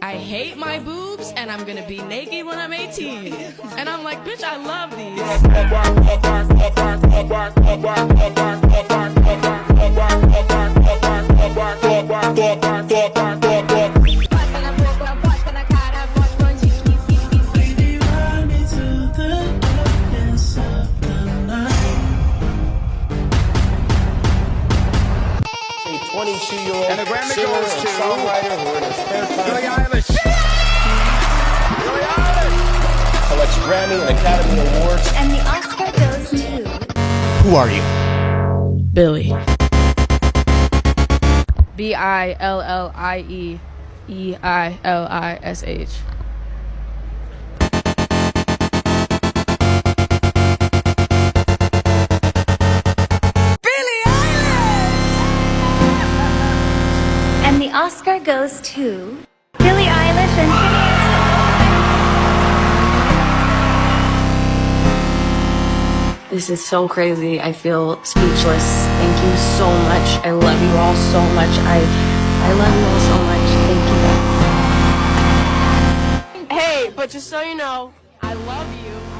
I hate my boobs and I'm gonna be naked when I'm 18. And I'm like, bitch, I love these. A 22-year-old And the Grammy singer goes and to songwriter who in her spare Billie time Eilish. Billie Eilish. collects Grammy and Academy Awards. And the Oscar goes to... Who are you? Billie. Billie. And the Oscar goes to... Billie Eilish and Phineas. This is so crazy. I feel speechless. Thank you so much. I love you all so much. I love you all so much. Thank you. Hey, but just so you know, I love you.